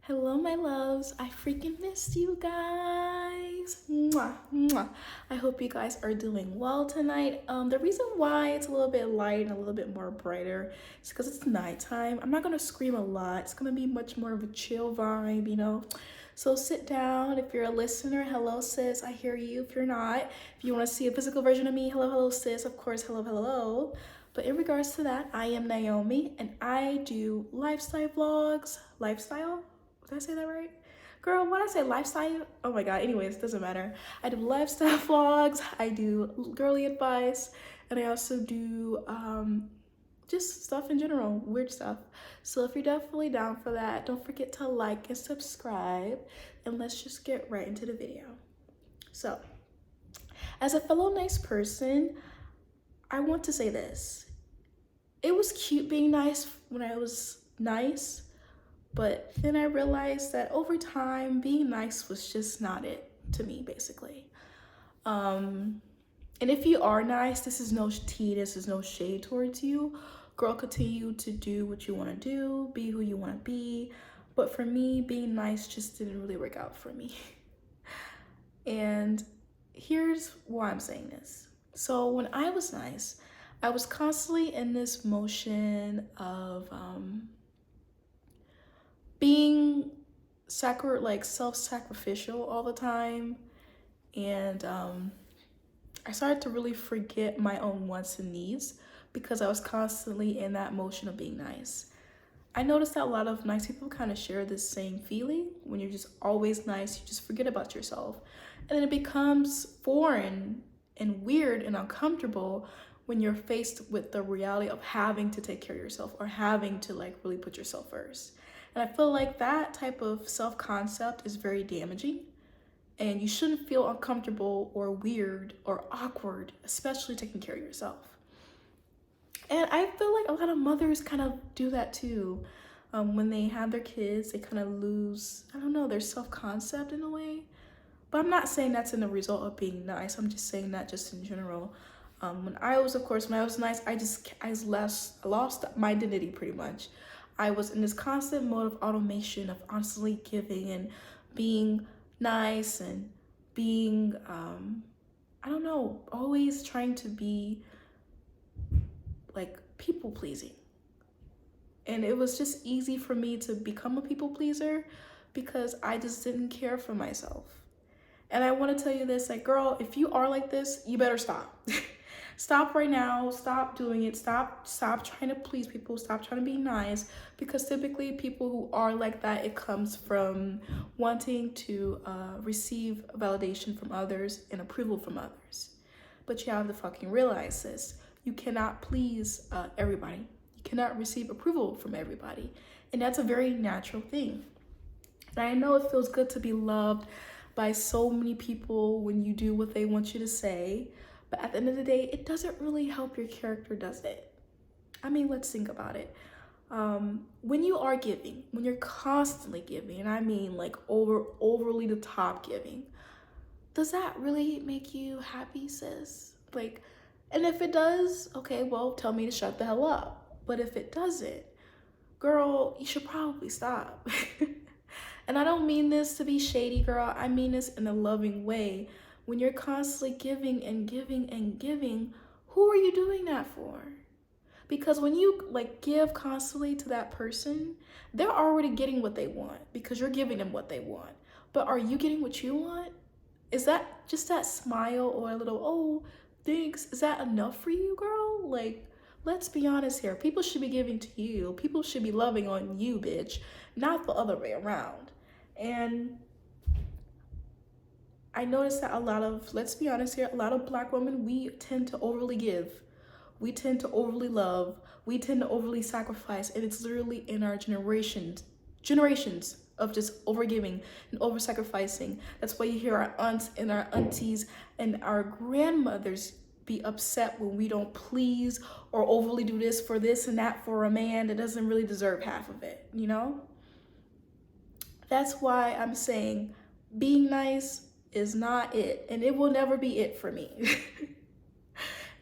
Hello, my loves. I freaking missed you guys. Mwah, mwah. I hope you guys are doing well tonight. The reason why it's a little bit light and a little bit more brighter is because it's nighttime. I'm not gonna scream a lot. It's gonna be much more of a chill vibe. So sit down. If you're a listener, hello, sis. I hear you. If you're not, if you want to see a physical version of me, hello, hello, sis. Of course, hello, hello. But in regards to that, I am Naomi and I do lifestyle vlogs. Lifestyle? Did I say that right? Girl, what I say lifestyle? Oh my god, anyways, doesn't matter. I do lifestyle vlogs, I do girly advice, and I also do just stuff in general, weird stuff. So if you're definitely down for that, don't forget to like and subscribe, and let's just get right into the video. So, as a fellow nice person, I want to say this. It was cute being nice when I was nice, but then I realized that over time, being nice was just not it to me, basically. And if you are nice, this is no tea, this is no shade towards you. Girl, continue to do what you want to do, be who you want to be. But for me, being nice just didn't really work out for me. And here's why I'm saying this. So when I was nice, I was constantly in this motion of being self-sacrificial all the time, and I started to really forget my own wants and needs because I was constantly in that motion of being nice. I noticed that a lot of nice people kind of share this same feeling. When you're just always nice, you just forget about yourself, and then it becomes foreign and weird and uncomfortable when you're faced with the reality of having to take care of yourself or having to really put yourself first. And I feel like that type of self-concept is very damaging, and you shouldn't feel uncomfortable or weird or awkward, especially taking care of yourself. And I feel like a lot of mothers kind of do that too. When they have their kids, they kind of lose, I don't know, their self-concept in a way. But I'm not saying that's in the result of being nice. I'm just saying that just in general. When I was nice, I lost my identity pretty much. I was in this constant mode of automation, of constantly giving and being nice and being, I don't know, always trying to be people pleasing. And it was just easy for me to become a people pleaser because I just didn't care for myself. And I want to tell you this, girl, if you are like this, you better stop. Stop right now. Stop doing it. Stop trying to please people. Stop trying to be nice, because typically people who are like that, it comes from wanting to receive validation from others and approval from others. But you have to fucking realize this. You cannot please everybody. You cannot receive approval from everybody. And that's a very natural thing. And I know it feels good to be loved by so many people when you do what they want you to say. But at the end of the day, it doesn't really help your character, does it? I mean, let's think about it. When you are giving, when you're constantly giving, and I mean overly the top giving, does that really make you happy, sis? And if it does, okay, well, tell me to shut the hell up. But if it doesn't, girl, you should probably stop. And I don't mean this to be shady, girl. I mean this in a loving way. When you're constantly giving and giving and giving, who are you doing that for? Because when you give constantly to that person, they're already getting what they want because you're giving them what they want. But are you getting what you want? Is that just that smile or a little, oh, thanks, is that enough for you, girl? Let's be honest here. People should be giving to you. People should be loving on you, bitch, not the other way around. And I noticed that let's be honest here, a lot of Black women, we tend to overly give. We tend to overly love. We tend to overly sacrifice. And it's literally in our generations of just overgiving and over-sacrificing. That's why you hear our aunts and our aunties and our grandmothers be upset when we don't please or overly do this for this and that for a man that doesn't really deserve half of it, you know? That's why I'm saying being nice is not it, and it will never be it for me.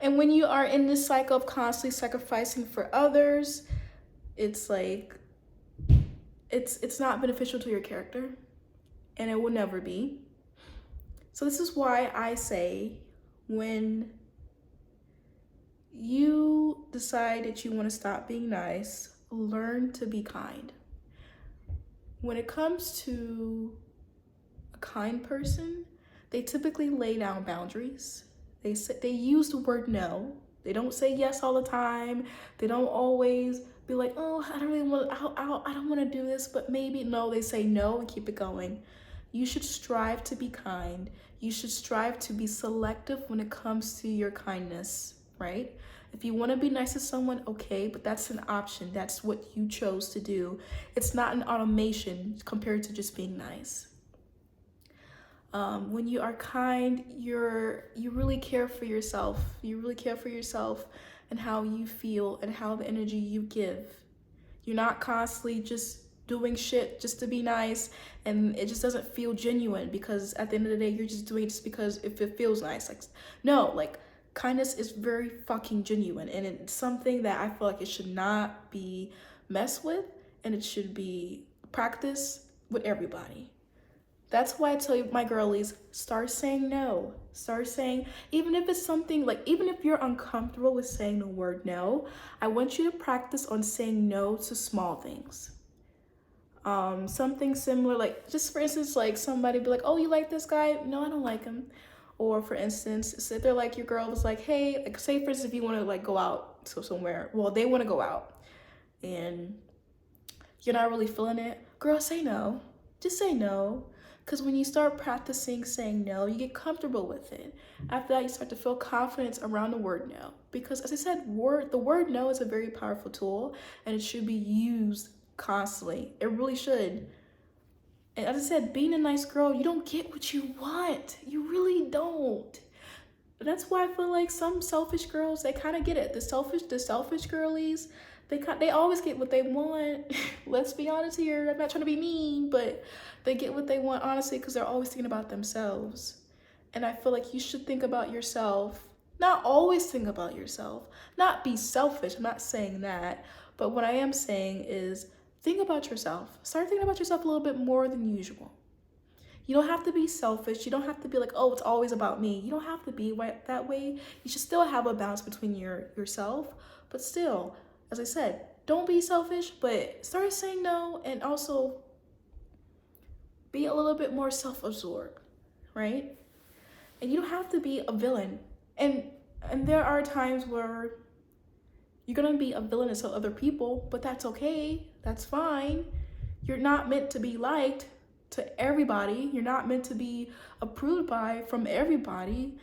And when you are in this cycle of constantly sacrificing for others, it's it's not beneficial to your character, and it will never be. So this is why I say, when you decide that you want to stop being nice, learn to be kind. When it comes to a kind person, they typically lay down boundaries. They use the word no. They don't say yes all the time. They don't always be like, oh, I don't really want, I don't want to do this, but maybe. No, they say no and keep it going. You should strive to be kind. You should strive to be selective when it comes to your kindness, right? If you want to be nice to someone, okay, but that's an option. That's what you chose to do. It's not an automation compared to just being nice. When you are kind, you really care for yourself. You really care for yourself and how you feel and how the energy you give. You're not constantly just doing shit just to be nice, and it just doesn't feel genuine, because at the end of the day, you're just doing it just because if it feels nice. Like, no, like, kindness is very fucking genuine, and it's something that I feel like it should not be messed with, and it should be practiced with everybody. That's why I tell you, my girlies, start saying no. Start saying, even if it's something like, even if you're uncomfortable with saying the word no, I want you to practice on saying no to small things. Something similar, like, just for instance, like, somebody be like, oh, you like this guy? No, I don't like him. Or for instance, if they're like, your girl was like, hey, like, say for instance, if you want to like go out to somewhere, well, they want to go out and you're not really feeling it, girl, say no. Just say no. Because when you start practicing saying no, you get comfortable with it. After that, you start to feel confidence around the word no. Because as I said, the word no is a very powerful tool, and it should be used constantly. It really should. And as I said, being a nice girl, you don't get what you want. You really don't. That's why I feel like some selfish girls, they kind of get it. The selfish girlies, they always get what they want. Let's be honest here. I'm not trying to be mean, but they get what they want, honestly, because they're always thinking about themselves. And I feel like you should think about yourself. Not always think about yourself. Not be selfish. I'm not saying that. But what I am saying is, think about yourself. Start thinking about yourself a little bit more than usual. You don't have to be selfish. You don't have to be like, oh, it's always about me. You don't have to be that way. You should still have a balance between yourself. But still, as I said, don't be selfish, but start saying no, and also be a little bit more self-absorbed, right? And you don't have to be a villain. And there are times where you're gonna be a villain to other people, but that's okay. That's fine. You're not meant to be liked to everybody. You're not meant to be approved by from everybody.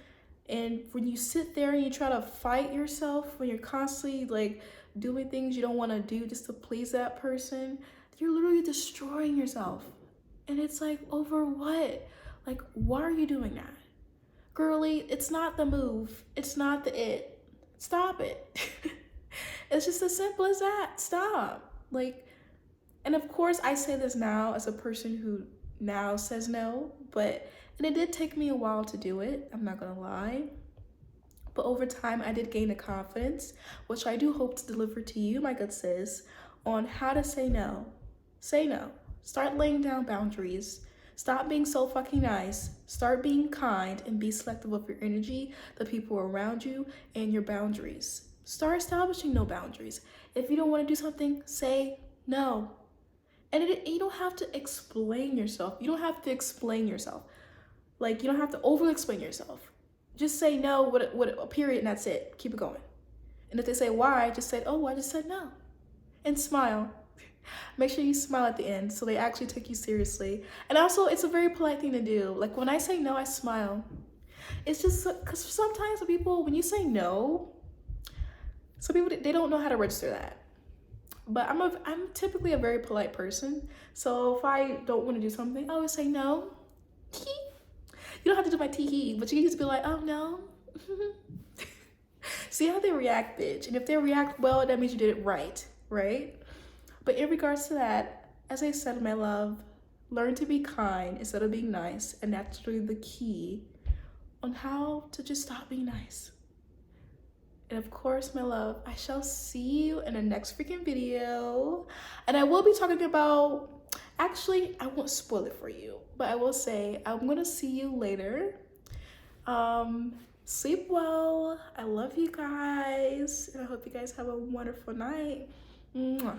And when you sit there and you try to fight yourself, when you're constantly like doing things you don't want to do just to please that person, you're literally destroying yourself. And it's like, over what? Like, why are you doing that? Girly, it's not the move. It's not the it. Stop it. It's just as simple as that. Stop. Like, and of course I say this now as a person who now says no, and it did take me a while to do it, I'm not gonna lie. But over time, I did gain the confidence, which I do hope to deliver to you, my good sis, on how to say no. Say no. Start laying down boundaries. Stop being so fucking nice. Start being kind and be selective of your energy, the people around you, and your boundaries. Start establishing no boundaries. If you don't want to do something, say no. And you don't have to explain yourself. You don't have to explain yourself. Like, you don't have to overly explain yourself. Just say no with a period, and that's it. Keep it going. And if they say why, just say, oh, I just said no. And smile. Make sure you smile at the end so they actually take you seriously. And also, it's a very polite thing to do. Like, when I say no, I smile. It's just because sometimes when you say no, some people, they don't know how to register that. But I'm typically a very polite person. So if I don't want to do something, I always say no. You don't have to do my tee, but you can just be like, oh no. See how they react, bitch. And if they react well, that means you did it right, right? But in regards to that, as I said, my love, learn to be kind instead of being nice. And that's really the key on how to just stop being nice. And of course, my love, I shall see you in the next freaking video. And I will be talking about Actually, I won't spoil it for you, but I will say I'm gonna see you later. Um, Sleep well. I love you guys, and I hope you guys have a wonderful night. Mwah.